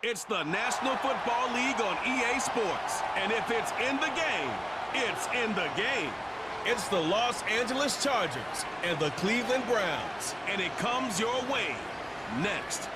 It's the National Football League on EA Sports. And if it's in the game, it's in the game. It's the Los Angeles Chargers and the Cleveland Browns. And it comes your way next.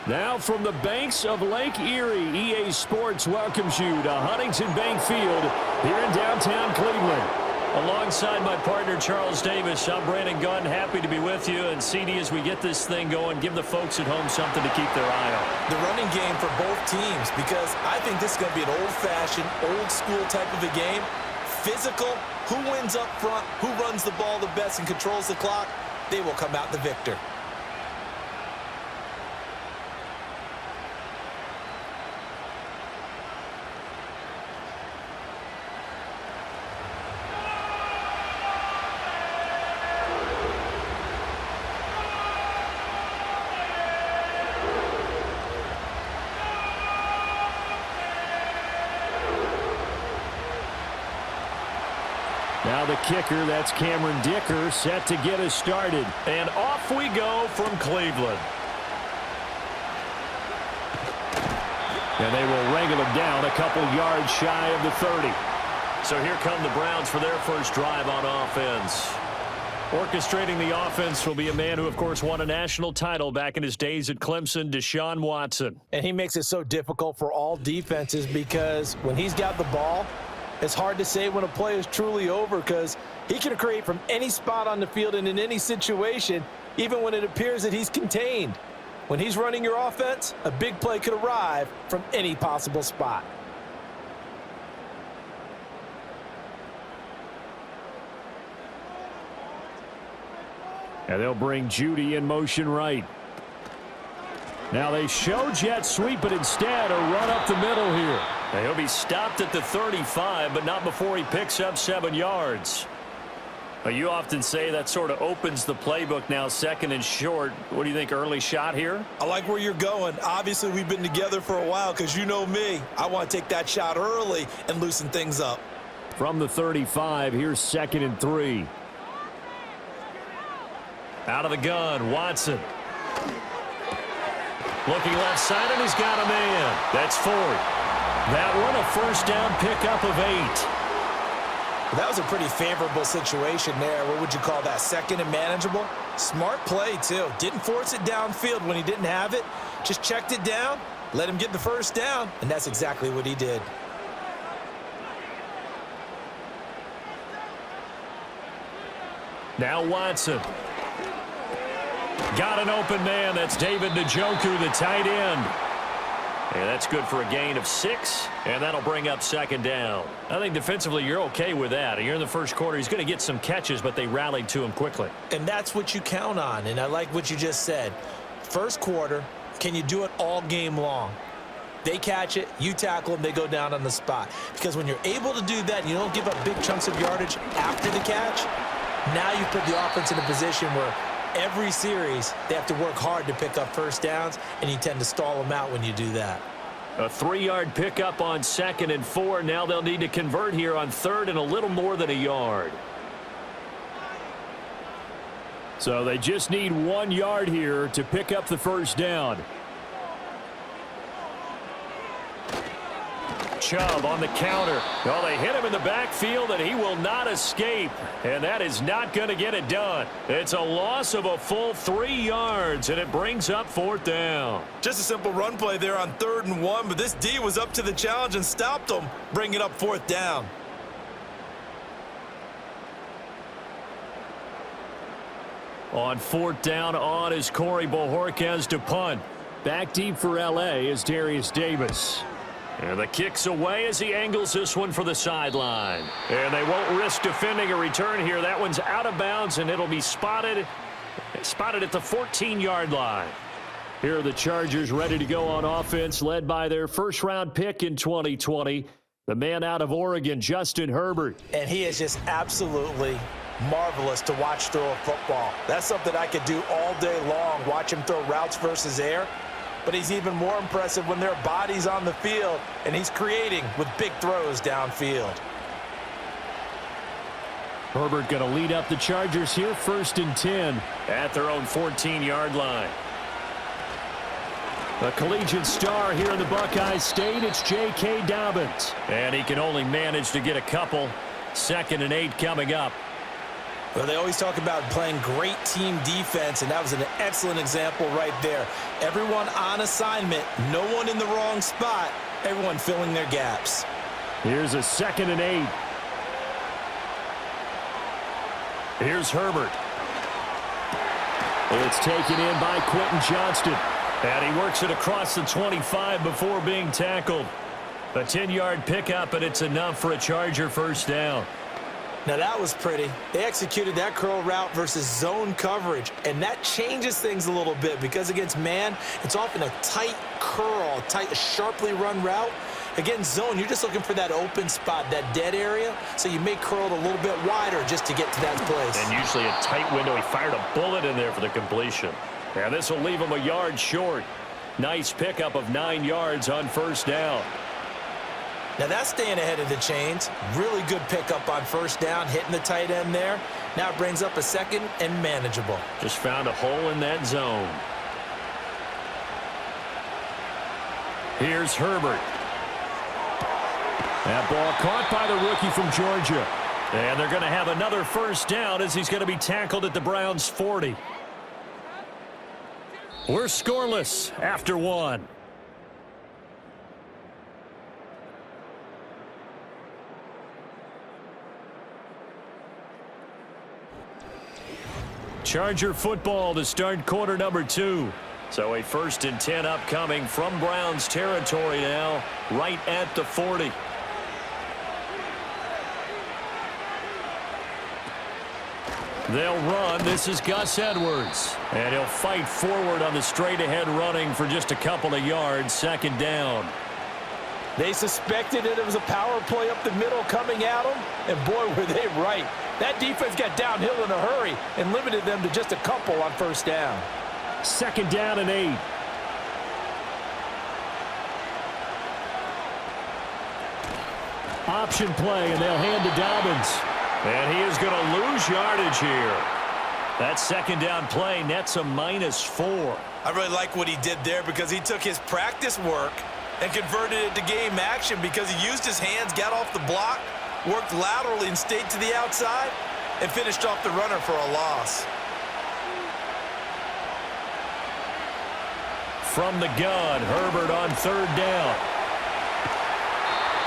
Now from the banks of Lake Erie, EA Sports welcomes you to Huntington Bank Field here in downtown Cleveland. Alongside my partner, Charles Davis, I'm Brandon Gunn, happy to be with you. And CD, as we get this thing going, give the folks at home something to keep their eye on. The running game for both teams, because I think this is going to be an old-fashioned, old-school type of a game. Physical, who wins up front, who runs the ball the best and controls the clock, they will come out the victor. Now the kicker, that's Cameron Dicker, set to get us started. And off we go from Cleveland. And they will wrangle him down a couple yards shy of the 30. So here come the Browns for their first drive on offense. Orchestrating the offense will be a man who, of course, won a national title back in his days at Clemson, Deshaun Watson. And he makes it so difficult for all defenses because when he's got the ball, it's hard to say when a play is truly over because he can create from any spot on the field and in any situation, even when it appears that he's contained. When he's running your offense, a big play could arrive from any possible spot. And they'll bring Judy in motion right. Now they show jet sweep, but instead a run up the middle here. And he'll be stopped at the 35, but not before he picks up 7 yards. You often say that sort of opens the playbook now, second and short. What do you think, early shot here? I like where you're going. Obviously, we've been together for a while because you know me. I want to take that shot early and loosen things up. From the 35, here's 2nd and 3. Out of the gun, Watson. Looking left side, and he's got a man. That's Ford. That one, a first down pickup of 8. That was a pretty favorable situation there. What would you call that? Second and manageable? Smart play, too. Didn't force it downfield when he didn't have it. Just checked it down, let him get the first down, and that's exactly what he did. Now Watson. Got an open man. That's David Njoku, the tight end. And that's good for a gain of 6, and that'll bring up 2nd down. I think defensively you're okay with that. You're in the first quarter. He's going to get some catches, but they rallied to him quickly. And that's what you count on, and I like what you just said. First quarter, can you do it all game long? They catch it, you tackle them, they go down on the spot. Because when you're able to do that and you don't give up big chunks of yardage after the catch, now you put the offense in a position where every series, they have to work hard to pick up first downs, and you tend to stall them out when you do that. A 3-yard pickup on 2nd and 4. Now they'll need to convert here on 3rd and a little more than a yard. So they just need 1 yard here to pick up the first down. Chubb on the counter. Well, they hit him in the backfield, and he will not escape. And that is not going to get it done. It's a loss of a full 3 yards, and it brings up 4th down. Just a simple run play there on 3rd and 1, but this D was up to the challenge and stopped him, bringing up 4th down. On 4th down, on is Corey Bojorquez to punt. Back deep for L.A. is Darius Davis. And the kick's away as he angles this one for the sideline. And they won't risk defending a return here. That one's out of bounds, and it'll be spotted at the 14-yard line. Here are the Chargers ready to go on offense, led by their first-round pick in 2020, the man out of Oregon, Justin Herbert. And he is just absolutely marvelous to watch throw a football. That's something I could do all day long, watch him throw routes versus air. But he's even more impressive when their body's on the field and he's creating with big throws downfield. Herbert going to lead up the Chargers here, 1st and 10. At their own 14-yard line. A collegiate star here in the Buckeye State, it's J.K. Dobbins. And he can only manage to get a couple. 2nd and 8 coming up. Well, they always talk about playing great team defense, and that was an excellent example right there. Everyone on assignment, no one in the wrong spot, everyone filling their gaps. Here's a 2nd and 8. Here's Herbert. It's taken in by Quentin Johnston. And he works it across the 25 before being tackled. A 10-yard pickup, and it's enough for a Charger 1st down. Now that was pretty. They executed that curl route versus zone coverage, and that changes things a little bit because against man, it's often a tight curl, tight, sharply run route. Against zone, you're just looking for that open spot, that dead area, so you may curl it a little bit wider just to get to that place. And usually a tight window. He fired a bullet in there for the completion. And this will leave him a yard short. Nice pickup of 9 yards on 1st down. Now that's staying ahead of the chains. Really good pickup on 1st down, hitting the tight end there. Now it brings up a 2nd and manageable. Just found a hole in that zone. Here's Herbert. That ball caught by the rookie from Georgia. And they're going to have another 1st down as he's going to be tackled at the Browns' 40. We're scoreless after 1. Charger football to start quarter number 2. So a 1st and 10 upcoming from Browns territory now, right at the 40. They'll run. This is Gus Edwards. And he'll fight forward on the straight-ahead running for just a couple of yards. 2nd down. They suspected it was a power play up the middle coming at them, and boy, were they right. That defense got downhill in a hurry and limited them to just a couple on 1st down. 2nd down and 8. Option play, and they'll hand to Dobbins. And he is going to lose yardage here. That 2nd down play nets a -4. I really like what he did there because he took his practice work and converted it to game action because he used his hands, got off the block, worked laterally and stayed to the outside, and finished off the runner for a loss. From the gun, Herbert on 3rd down.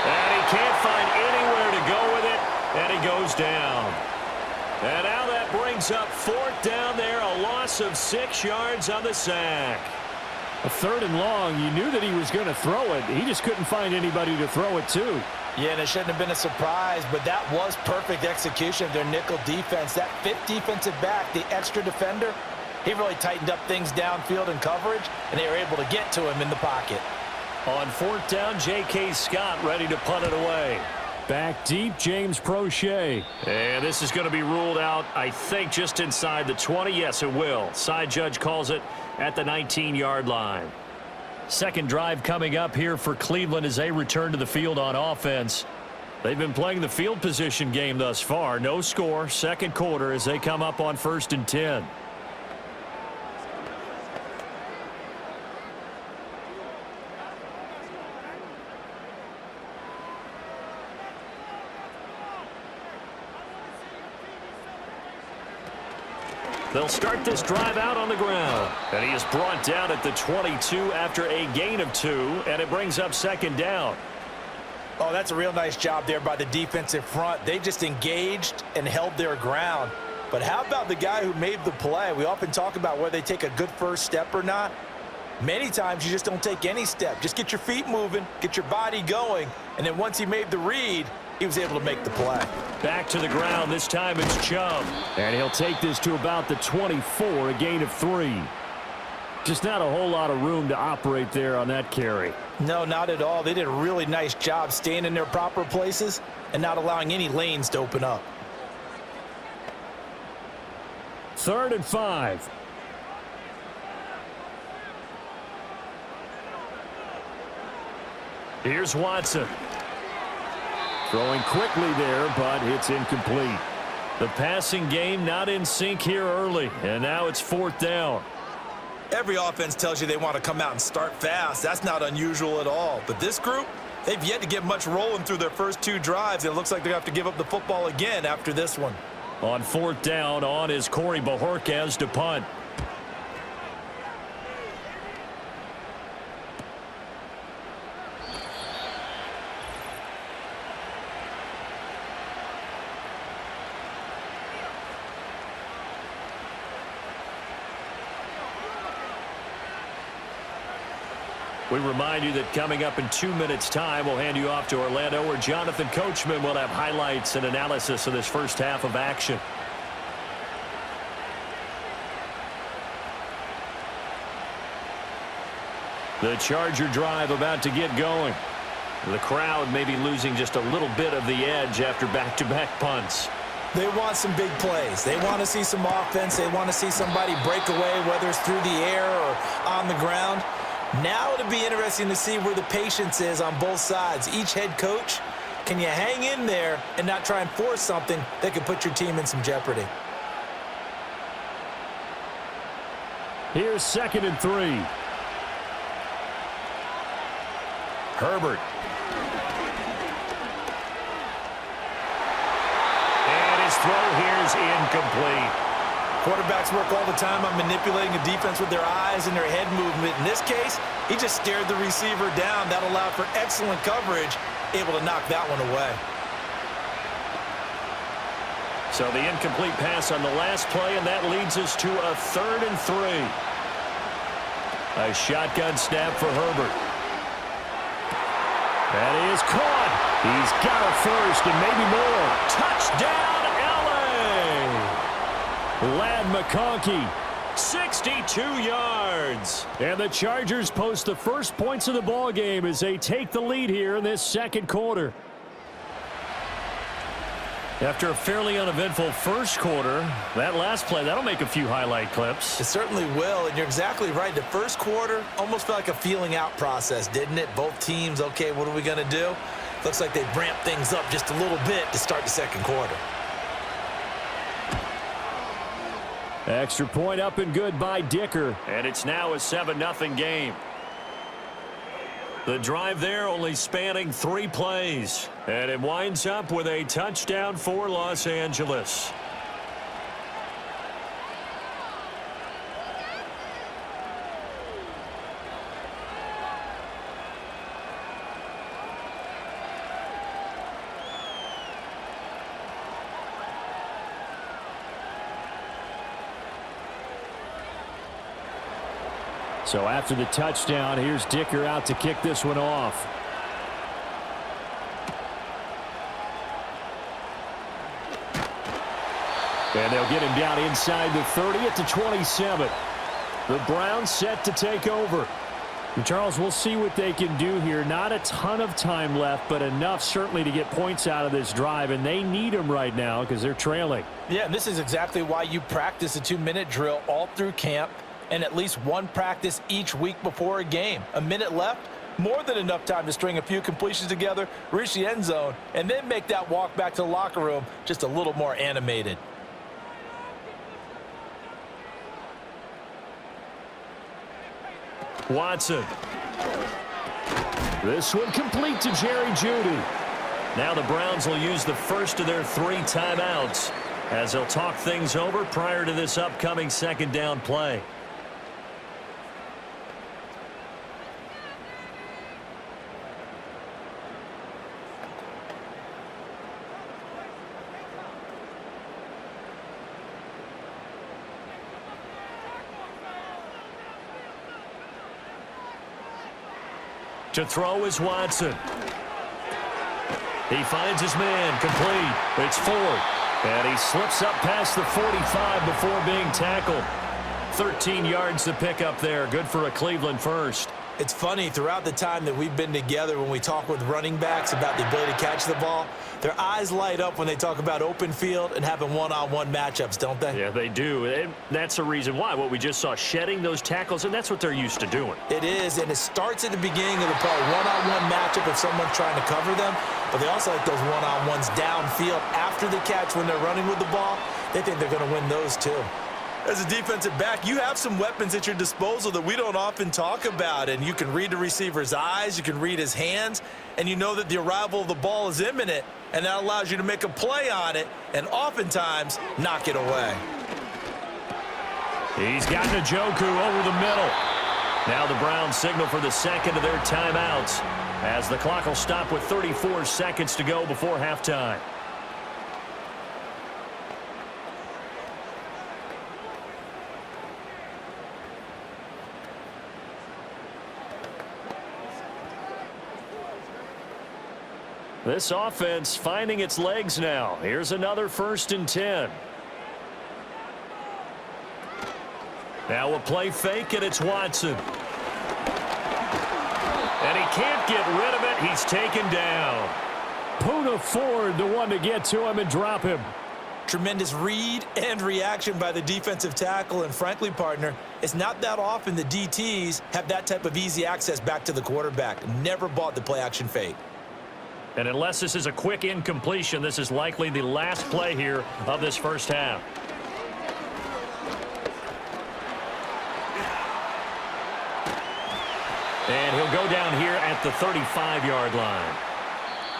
And he can't find anywhere to go with it, and he goes down. And now that brings up 4th down there, a loss of 6 yards on the sack. A 3rd and long, you knew that he was going to throw it. He just couldn't find anybody to throw it to. Yeah, and it shouldn't have been a surprise, but that was perfect execution of their nickel defense. That 5th defensive back, the extra defender, he really tightened up things downfield in coverage, and they were able to get to him in the pocket. On 4th down, J.K. Scott ready to punt it away. Back deep, James Prochet. And this is going to be ruled out, I think, just inside the 20. Yes, it will. Side judge calls it at the 19-yard line. 2nd drive coming up here for Cleveland as they return to the field on offense. They've been playing the field position game thus far. No score, 2nd quarter as they come up on 1st and 10. They'll start this drive out on the ground. And he is brought down at the 22 after a gain of 2, and it brings up 2nd down. Oh, that's a real nice job there by the defensive front. They just engaged and held their ground. But how about the guy who made the play? We often talk about whether they take a good first step or not. Many times you just don't take any step. Just get your feet moving, get your body going, and then once he made the read, he was able to make the play. Back to the ground. This time it's Chubb. And he'll take this to about the 24, a gain of 3. Just not a whole lot of room to operate there on that carry. No, not at all. They did a really nice job staying in their proper places and not allowing any lanes to open up. 3rd and 5. Here's Watson. Throwing quickly there, but it's incomplete. The passing game not in sync here early, and now it's 4th down. Every offense tells you they want to come out and start fast. That's not unusual at all. But this group, they've yet to get much rolling through their first 2 drives. It looks like they're going to have to give up the football again after this one. On 4th down, on is Corey Bajorquez to punt. We remind you that coming up in 2 minutes' time, we'll hand you off to Orlando, where Jonathan Coachman will have highlights and analysis of this first half of action. The Charger drive about to get going. The crowd may be losing just a little bit of the edge after back-to-back punts. They want some big plays. They want to see some offense. They want to see somebody break away, whether it's through the air or on the ground. Now it'll be interesting to see where the patience is on both sides. Each head coach, can you hang in there and not try and force something that could put your team in some jeopardy? Here's 2nd and 3. Herbert. And his throw here is incomplete. Quarterbacks work all the time on manipulating a defense with their eyes and their head movement. In this case, he just stared the receiver down. That allowed for excellent coverage, able to knock that one away. So the incomplete pass on the last play, and that leads us to a 3rd and 3. A shotgun snap for Herbert. That is caught. He's got it first and maybe more. Touchdown, Lad McConkey, 62 yards. And the Chargers post the first points of the ball game as they take the lead here in this 2nd quarter. After a fairly uneventful first quarter, that last play, that'll make a few highlight clips. It certainly will, and you're exactly right. The first quarter almost felt like a feeling out process, didn't it? Both teams, okay, what are we going to do? Looks like they ramped things up just a little bit to start the 2nd quarter. Extra point up and good by Dicker. And it's now a 7-0 game. The drive there only spanning 3 plays. And it winds up with a touchdown for Los Angeles. So after the touchdown, here's Dicker out to kick this one off. And they'll get him down inside the 30 at the 27. The Browns set to take over. And Charles, we'll see what they can do here. Not a ton of time left, but enough certainly to get points out of this drive, and they need them right now because they're trailing. Yeah, and this is exactly why you practice a 2-minute drill all through camp, and at least one practice each week before a game. A minute left, more than enough time to string a few completions together, reach the end zone, and then make that walk back to the locker room just a little more animated. Watson. This one complete to Jerry Jeudy. Now the Browns will use the first of their 3 timeouts as they'll talk things over prior to this upcoming 2nd down play. To throw is Watson. He finds his man, complete. It's Ford. And he slips up past the 45 before being tackled. 13 yards to pick up there. Good for a Cleveland first. It's funny, throughout the time that we've been together, when we talk with running backs about the ability to catch the ball, their eyes light up when they talk about open field and having one-on-one matchups, don't they? Yeah, they do. And that's the reason why. What we just saw, shedding those tackles, and that's what they're used to doing. It is, and it starts at the beginning of the play. One-on-one matchup if someone's trying to cover them, but they also like those one-on-ones downfield after after the catch when they're running with the ball, they think they're going to win those too. As a defensive back, you have some weapons at your disposal that we don't often talk about, and you can read the receiver's eyes, you can read his hands, and you know that the arrival of the ball is imminent, and that allows you to make a play on it and oftentimes knock it away. He's got Njoku over the middle. Now the Browns signal for the second of their timeouts as the clock will stop with 34 seconds to go before halftime. This offense finding its legs now. Here's another 1st and 10. Now a play fake, and it's Watson. And he can't get rid of it. He's taken down. Poona Ford, the one to get to him and drop him. Tremendous read and reaction by the defensive tackle, and frankly, partner, it's not that often the DTs have that type of easy access back to the quarterback. Never bought the play-action fake. And unless this is a quick incompletion, this is likely the last play here of this first half. And he'll go down here at the 35-yard line.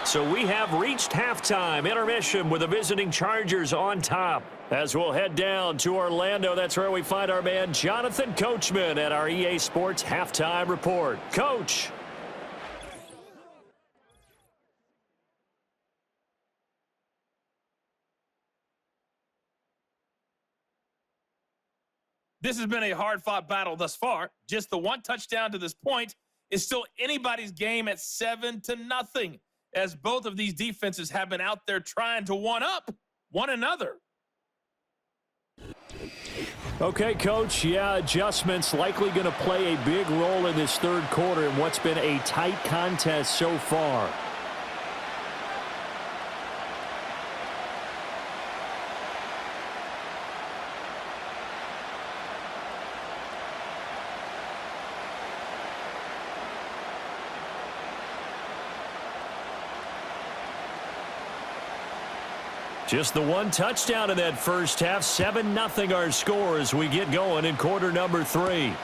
So we have reached halftime. Intermission with the visiting Chargers on top. As we'll head down to Orlando, that's where we find our man Jonathan Coachman at our EA Sports Halftime Report. Coach. This has been a hard-fought battle thus far. Just the one touchdown to this point is still anybody's game at 7-0, as both of these defenses have been out there trying to one-up one another. Okay, Coach, yeah, adjustments likely going to play a big role in this third quarter in what's been a tight contest so far. Just the one touchdown in that first half. 7-0 our score as we get going in quarter number 3.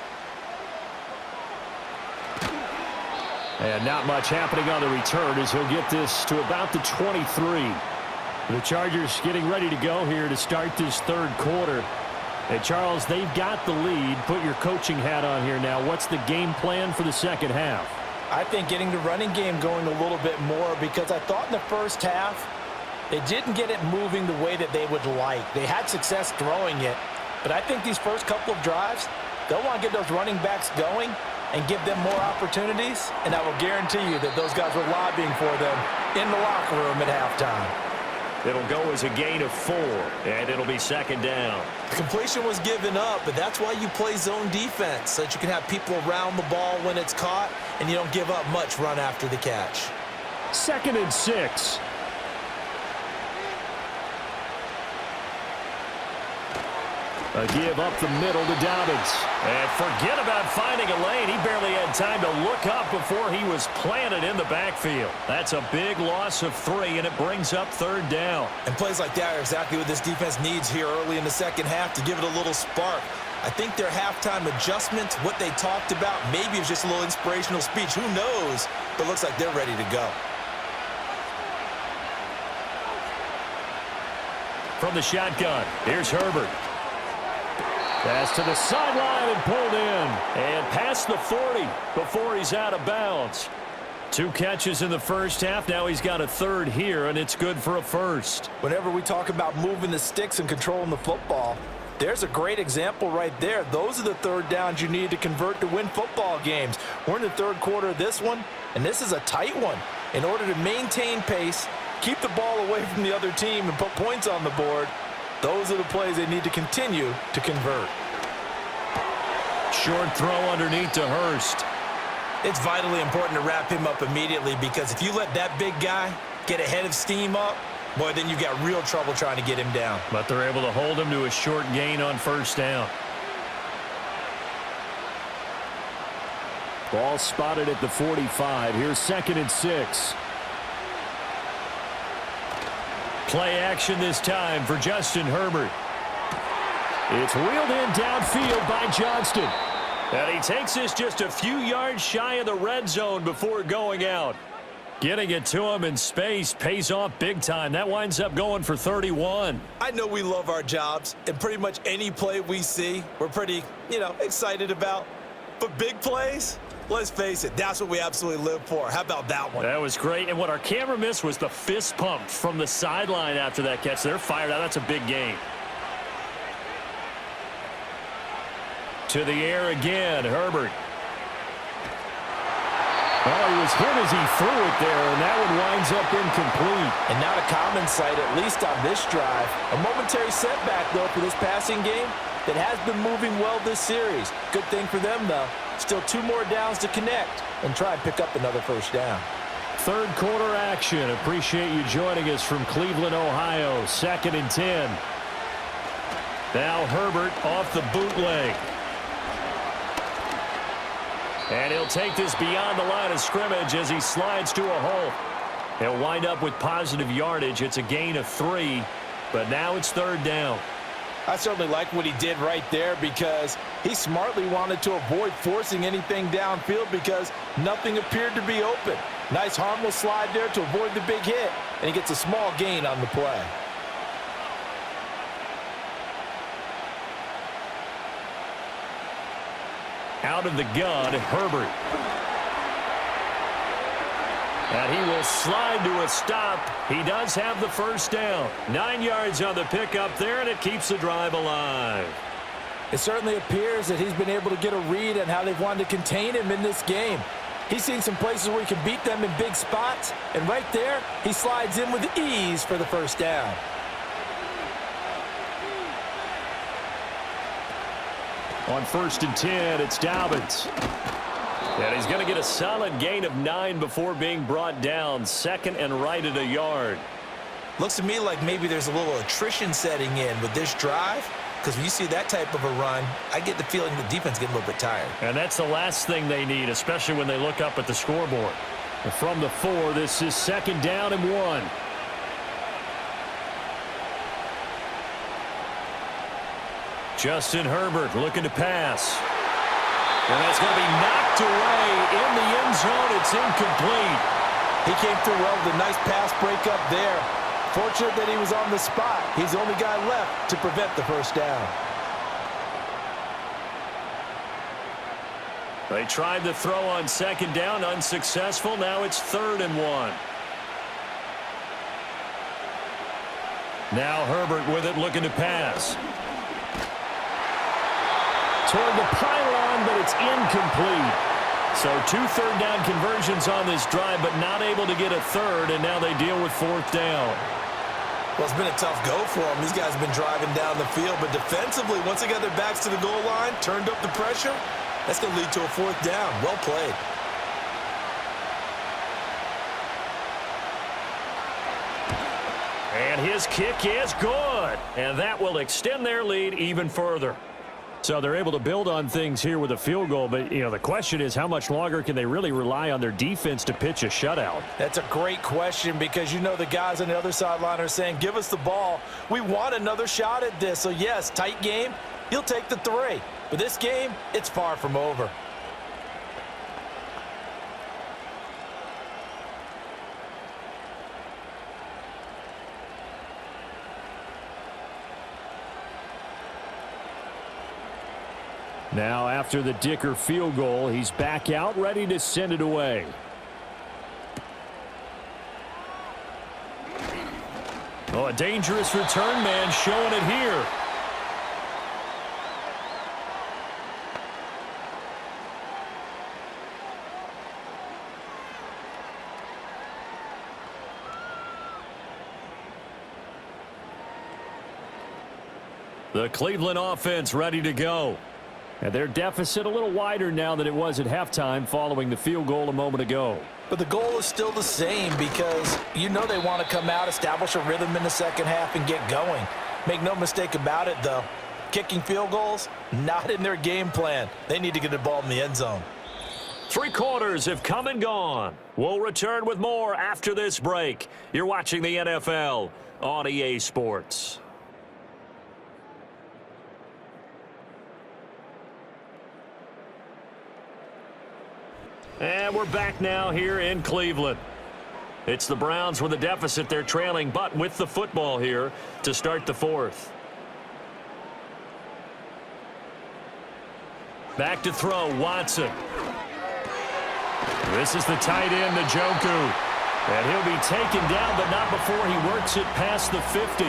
And not much happening on the return as he'll get this to about the 23. The Chargers getting ready to go here to start this third quarter. Hey, Charles, they've got the lead. Put your coaching hat on here now. What's the game plan for the second half? I think getting the running game going a little bit more, because I thought in the first half they didn't get it moving the way that they would like. They had success throwing it, but I think these first couple of drives, they'll want to get those running backs going and give them more opportunities, and I will guarantee you that those guys were lobbying for them in the locker room at halftime. It'll go as a gain of 4, and it'll be second down. The completion was given up, but that's why you play zone defense, so that you can have people around the ball when it's caught, and you don't give up much run after the catch. 2nd and 6. A give up the middle to Dobbins. And forget about finding a lane. He barely had time to look up before he was planted in the backfield. That's a big loss of 3, and it brings up third down. And plays like that are exactly what this defense needs here early in the second half to give it a little spark. I think their halftime adjustments, what they talked about, maybe it was just a little inspirational speech. Who knows? But it looks like they're ready to go. From the shotgun, here's Herbert. Pass to the sideline and pulled in. And past the 40 before he's out of bounds. 2 catches in the first half. Now he's got a third here, and it's good for a first. Whenever we talk about moving the sticks and controlling the football, there's a great example right there. Those are the third downs you need to convert to win football games. We're in the third quarter of this one, and this is a tight one. In order to maintain pace, keep the ball away from the other team, and put points on the board, those are the plays they need to continue to convert. Short throw underneath to Hurst. It's vitally important to wrap him up immediately, because if you let that big guy get ahead of steam up, boy, then you've got real trouble trying to get him down. But they're able to hold him to a short gain on first down. Ball spotted at the 45. Here's 2nd and 6. Play action this time for Justin Herbert. It's wheeled in downfield by Johnston. And he takes this just a few yards shy of the red zone before going out. Getting it to him in space pays off big time. That winds up going for 31. I know we love our jobs, and pretty much any play we see, we're pretty, excited about. But big plays, let's face it, that's what we absolutely live for. How about that one? That was great. And what our camera missed was the fist pump from the sideline after that catch. They're fired out. That's a big gain. To the air again, Herbert. Oh, he was hit as he threw it there, and that one winds up incomplete. And not a common sight, at least on this drive. A momentary setback, though, for this passing game that has been moving well this series. Good thing for them, though. Still 2 more downs to connect and try and pick up another first down. Third quarter action. Appreciate you joining us from Cleveland, Ohio. 2nd and 10. Now Herbert off the bootleg. And he'll take this beyond the line of scrimmage as he slides to a hole. He'll wind up with positive yardage. It's a gain of 3, but now it's 3rd down. I certainly like what he did right there because he smartly wanted to avoid forcing anything downfield because nothing appeared to be open. Nice harmless slide there to avoid the big hit, and he gets a small gain on the play. Out of the gun, Herbert. And he will slide to a stop. He does have the first down. 9 yards on the pickup there, and it keeps the drive alive. It certainly appears that he's been able to get a read on how they've wanted to contain him in this game. He's seen some places where he can beat them in big spots, and right there, he slides in with ease for the first down. On 1st and 10, it's Dobbins. And he's going to get a solid gain of 9 before being brought down. 2nd and right at a yard. Looks to me like maybe there's a little attrition setting in with this drive, because when you see that type of a run, I get the feeling the defense getting a little bit tired. And that's the last thing they need, especially when they look up at the scoreboard. And from the 4, this is 2nd down and 1. Justin Herbert looking to pass. And that's going to be knocked away in the end zone. It's incomplete. He came through well with a nice pass breakup there. Fortunate that he was on the spot. He's the only guy left to prevent the first down. They tried to throw on 2nd down, unsuccessful. Now it's 3rd and 1. Now Herbert with it, looking to pass. Toward the pylon, but it's incomplete. So 2 third down conversions on this drive, but not able to get a 3rd, and now they deal with 4th down. Well, it's been a tough go for them. These guys have been driving down the field, but defensively, once they got their backs to the goal line, turned up the pressure, that's going to lead to a 4th down. Well played. And his kick is good, and that will extend their lead even further. So they're able to build on things here with a field goal, but the question is how much longer can they really rely on their defense to pitch a shutout? That's a great question because the guys on the other sideline are saying, give us the ball. We want another shot at this. So, yes, tight game, he'll take the 3. But this game, it's far from over. Now, after the Dicker field goal, he's back out, ready to send it away. Oh, a dangerous return man showing it here. The Cleveland offense ready to go. And their deficit a little wider now than it was at halftime following the field goal a moment ago. But the goal is still the same because they want to come out, establish a rhythm in the second half, and get going. Make no mistake about it, though. Kicking field goals, not in their game plan. They need to get the ball in the end zone. Three quarters have come and gone. We'll return with more after this break. You're watching the NFL on EA Sports. And we're back now here in Cleveland. It's the Browns with a deficit. They're trailing, but with the football here to start the fourth. Back to throw, Watson. This is the tight end, Njoku. And he'll be taken down, but not before he works it past the 50.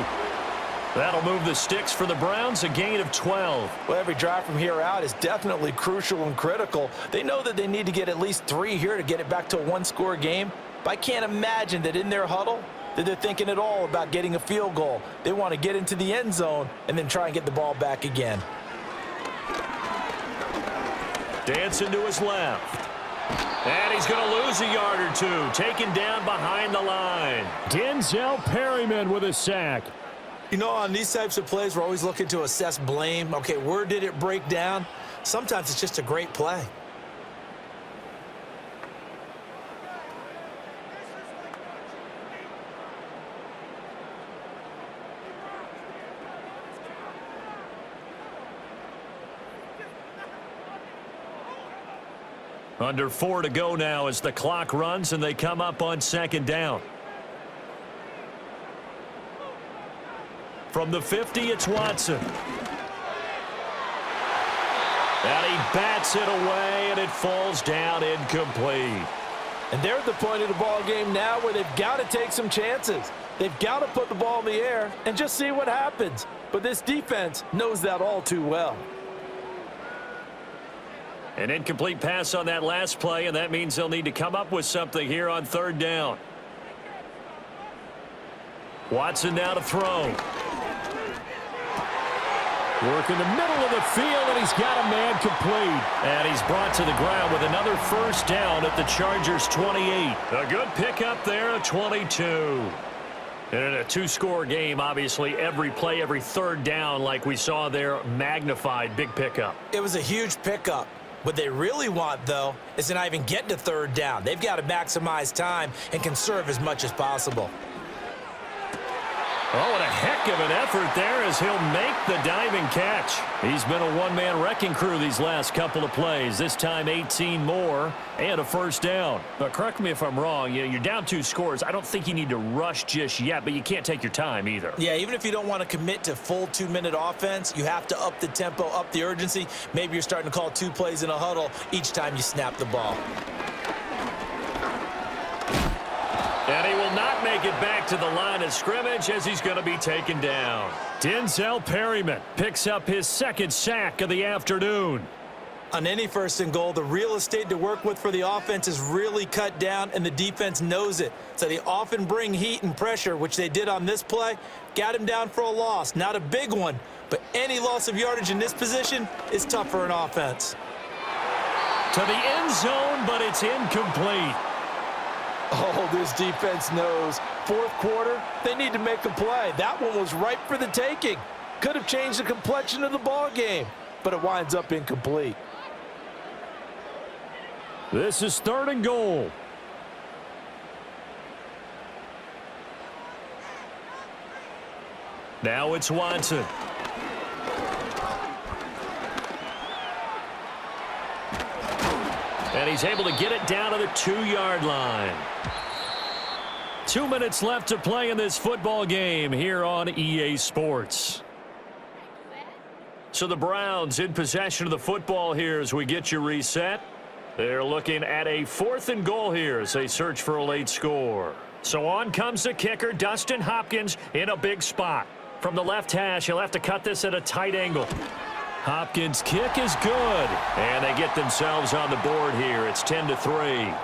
That'll move the sticks for the Browns, a gain of 12. Well, every drive from here out is definitely crucial and critical. They know that they need to get at least 3 here to get it back to a one-score game. But I can't imagine that in their huddle that they're thinking at all about getting a field goal. They want to get into the end zone and then try and get the ball back again. Dancing to his left. And he's going to lose a yard or two. Taken down behind the line. Denzel Perryman with a sack. You know, on these types of plays, we're always looking to assess blame. Okay, where did it break down? Sometimes it's just a great play. Under 4 to go now as the clock runs and they come up on second down. From the 50, it's Watson. And he bats it away, and it falls down incomplete. And they're at the point of the ball game now where they've got to take some chances. They've got to put the ball in the air and just see what happens. But this defense knows that all too well. An incomplete pass on that last play, and that means they'll need to come up with something here on third down. Watson now to throw. Work in the middle of the field, and he's got a man complete. And he's brought to the ground with another first down at the Chargers' 28. A good pickup there, a 22. And in a two-score game, obviously, every play, every third down, like we saw there, magnified, big pickup. It was a huge pickup. What they really want, though, is to not even get to third down. They've got to maximize time and conserve as much as possible. Oh, and a heck of an effort there as he'll make the diving catch. He's been a one-man wrecking crew these last couple of plays. This time 18 more and a first down. But correct me if I'm wrong. You're down 2 scores. I don't think you need to rush just yet, but you can't take your time either. Yeah, even if you don't want to commit to full 2-minute offense, you have to up the tempo, up the urgency. Maybe you're starting to call 2 plays in a huddle each time you snap the ball. And he will not make it back to the line of scrimmage as he's going to be taken down. Denzel Perryman picks up his second sack of the afternoon. On any first and goal, the real estate to work with for the offense is really cut down, and the defense knows it. So they often bring heat and pressure, which they did on this play. Got him down for a loss. Not a big one, but any loss of yardage in this position is tough for an offense. To the end zone, but it's incomplete. Oh, this defense knows. Fourth quarter, they need to make a play. That one was ripe for the taking. Could have changed the complexion of the ball game, but it winds up incomplete. This is third and goal. Now it's Watson. And he's able to get it down to the 2-yard line. 2 minutes left to play in this football game here on EA Sports. So the Browns in possession of the football here as we get you reset. They're looking at a 4th and goal here as they search for a late score. So on comes the kicker, Dustin Hopkins, in a big spot. From the left hash, he'll have to cut this at a tight angle. Hopkins' kick is good. And they get themselves on the board here. It's 10-3.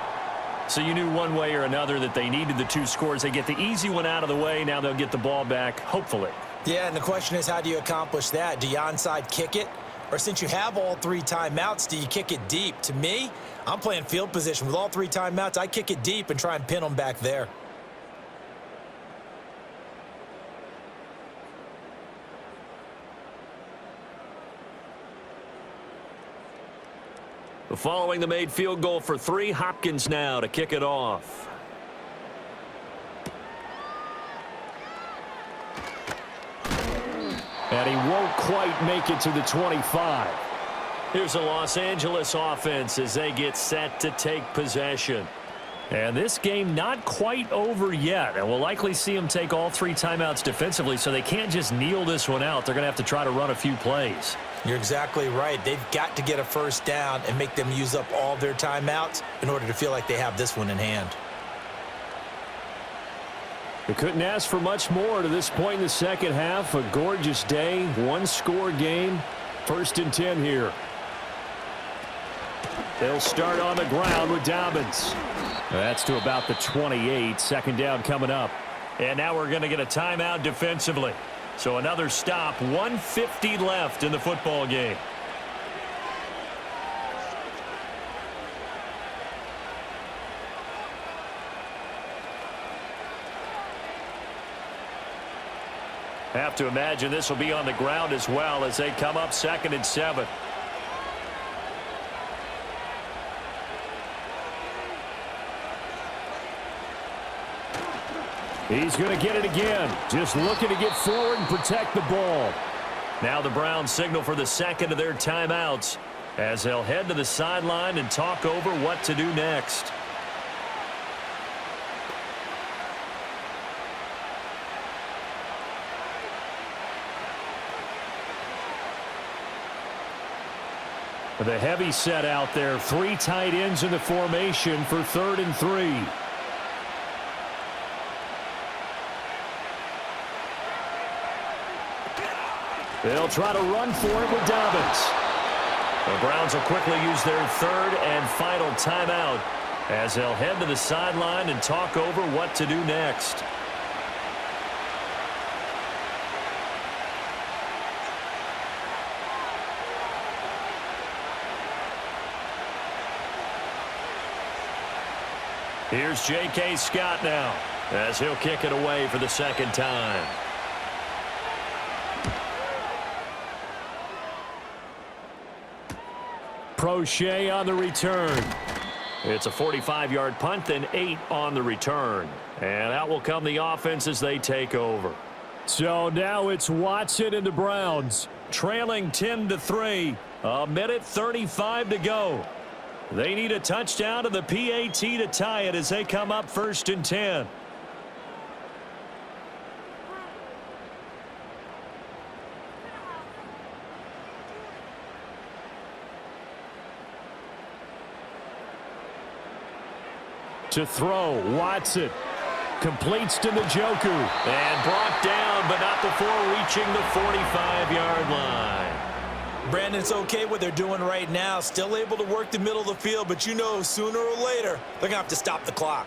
So you knew one way or another that they needed the 2 scores. They get the easy one out of the way. Now they'll get the ball back, hopefully. Yeah, and the question is, how do you accomplish that? Do you onside kick it? Or since you have all 3 timeouts, do you kick it deep? To me, I'm playing field position. With all 3 timeouts, I kick it deep and try and pin them back there. Following the made field goal for 3, Hopkins now to kick it off. And he won't quite make it to the 25. Here's the Los Angeles offense as they get set to take possession. And this game not quite over yet. And we'll likely see them take all 3 timeouts defensively, so they can't just kneel this one out. They're going to have to try to run a few plays. You're exactly right. They've got to get a first down and make them use up all their timeouts in order to feel like they have this one in hand. They couldn't ask for much more to this point in the second half. A gorgeous day, 1-score game. 1st and 10 here. They'll start on the ground with Dobbins. That's to about the 28. 2nd down coming up. And now we're going to get a timeout defensively. So another stop, 1:50 left in the football game. Have to imagine this will be on the ground as well as they come up 2nd and 7. He's going to get it again. Just looking to get forward and protect the ball. Now the Browns signal for the 2nd of their timeouts as they'll head to the sideline and talk over what to do next. The heavy set out there. 3 tight ends in the formation for 3rd and 3. They'll try to run for it with Dobbins. The Browns will quickly use their 3rd and final timeout as they'll head to the sideline and talk over what to do next. Here's J.K. Scott now as he'll kick it away for the 2nd time. Prochet on the return. It's a 45-yard punt, then 8 on the return. And out will come the offense as they take over. So now it's Watson and the Browns Trailing 10-3. 1:35 to go. They need a touchdown to the PAT to tie it as they come up 1st and 10. To throw, Watson completes to Njoku. And brought down, but not before reaching the 45-yard line. Brandon, it's okay what they're doing right now. Still able to work the middle of the field, but you know sooner or later they're going to have to stop the clock.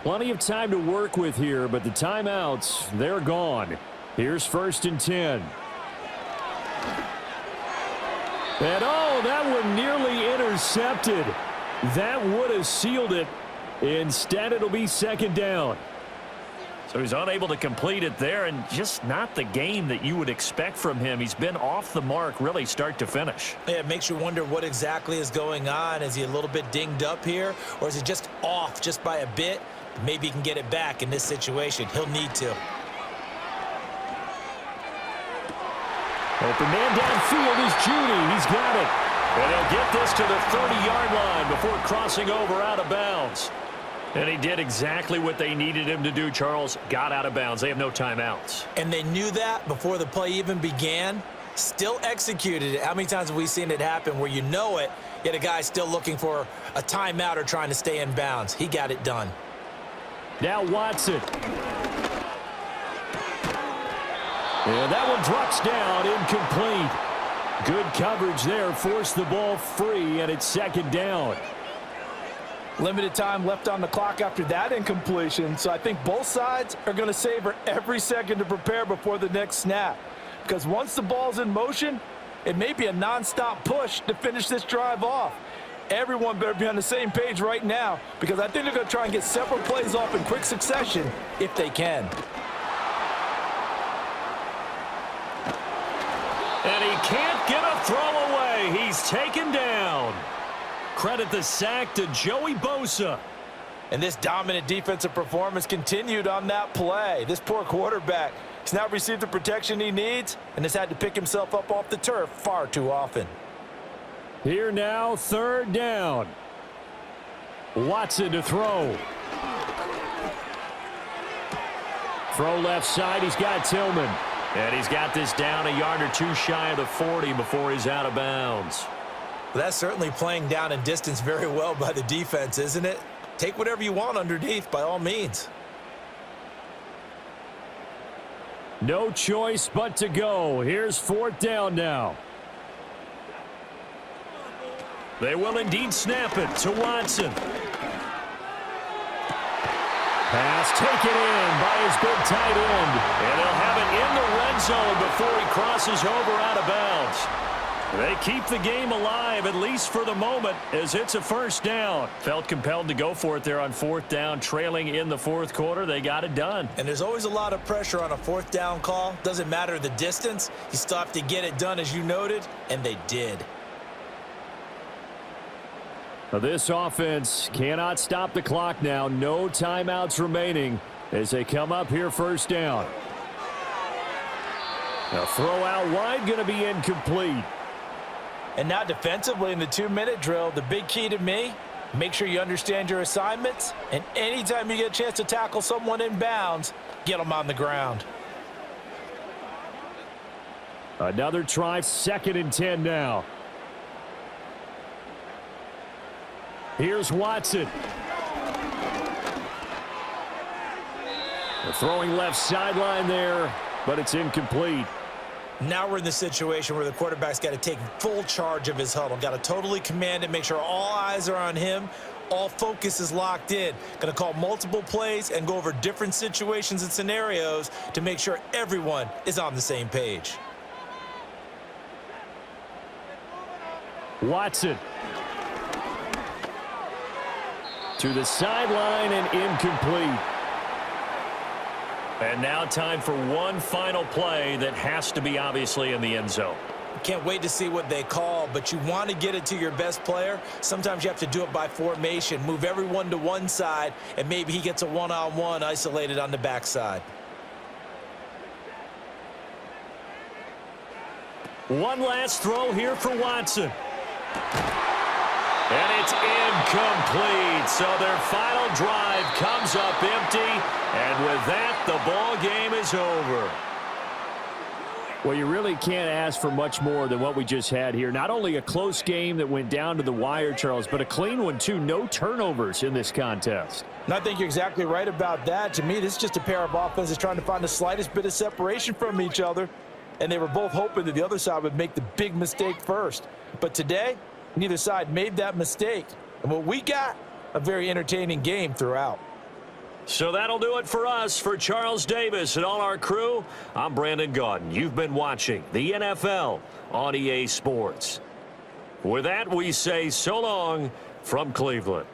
Plenty of time to work with here, but the timeouts, they're gone. Here's 1st and 10. And oh, that one nearly intercepted. That would have sealed it. Instead, it'll be 2nd down. So he's unable to complete it there, and just not the game that you would expect from him. He's been off the mark really start to finish. Yeah, it makes you wonder what exactly is going on. Is he a little bit dinged up here, or is he just off just by a bit? Maybe he can get it back in this situation. He'll need to. Open man downfield is Judy. He's got it. And he'll get this to the 30-yard line before crossing over out of bounds. And he did exactly what they needed him to do, Charles. Got out of bounds. They have no timeouts. And they knew that before the play even began. Still executed it. How many times have we seen it happen where you know it, yet a guy still looking for a timeout or trying to stay in bounds? He got it done. Now Watson. And that one drops down, incomplete. Good coverage there, forced the ball free, and it's 2nd down. Limited time left on the clock after that incompletion, so I think both sides are going to savor every second to prepare before the next snap. Because once the ball's in motion, it may be a nonstop push to finish this drive off. Everyone better be on the same page right now, because I think they're going to try and get several plays off in quick succession if they can. And he He's taken down. Credit the sack to Joey Bosa. And this dominant defensive performance continued on that play. This poor quarterback has now received the protection he needs and has had to pick himself up off the turf far too often. Here now, third down. Watson to throw. Throw left side, he's got Tillman. And he's got this down a yard or two shy of the 40 before he's out of bounds. Well, that's certainly playing down in distance very well by the defense, isn't it? Take whatever you want underneath, by all means. No choice but to go. Here's fourth down now. They will indeed snap it to Watson. Pass taken in by his big tight end. And they'll have it in the red zone before he crosses over out of bounds. They keep the game alive, at least for the moment, as it's a first down. Felt compelled to go for it there on fourth down, trailing in the fourth quarter. They got it done. And there's always a lot of pressure on a fourth down call. Doesn't matter the distance. You still have to get it done, as you noted, and they did. This offense cannot stop the clock now. No timeouts remaining as they come up here first down. A throw out wide, going to be incomplete. And now defensively in the 2-minute drill, the big key to me, make sure you understand your assignments, and anytime you get a chance to tackle someone in bounds, get them on the ground. Another try, 2nd and 10 now. Here's Watson. The throwing left sideline there, but it's incomplete. Now we're in the situation where the quarterback's got to take full charge of his huddle. Got to totally command it, make sure all eyes are on him. All focus is locked in. Going to call multiple plays and go over different situations and scenarios to make sure everyone is on the same page. Watson. To the sideline and incomplete. And now time for one final play that has to be obviously in the end zone. Can't wait to see what they call, but you want to get it to your best player. Sometimes you have to do it by formation. Move everyone to one side, and maybe he gets a one-on-one isolated on the backside. One last throw here for Watson. And it's incomplete. So their final drive comes up empty. And with that, the ball game is over. Well, you really can't ask for much more than what we just had here. Not only a close game that went down to the wire, Charles, but a clean one, too. No turnovers in this contest. And I think you're exactly right about that. To me, this is just a pair of offenses trying to find the slightest bit of separation from each other. And they were both hoping that the other side would make the big mistake first. But today, neither side made that mistake. And what we got, a very entertaining game throughout. So that'll do it for us. For Charles Davis and all our crew, I'm Brandon Gaudin. You've been watching the NFL on EA Sports. With that, we say so long from Cleveland.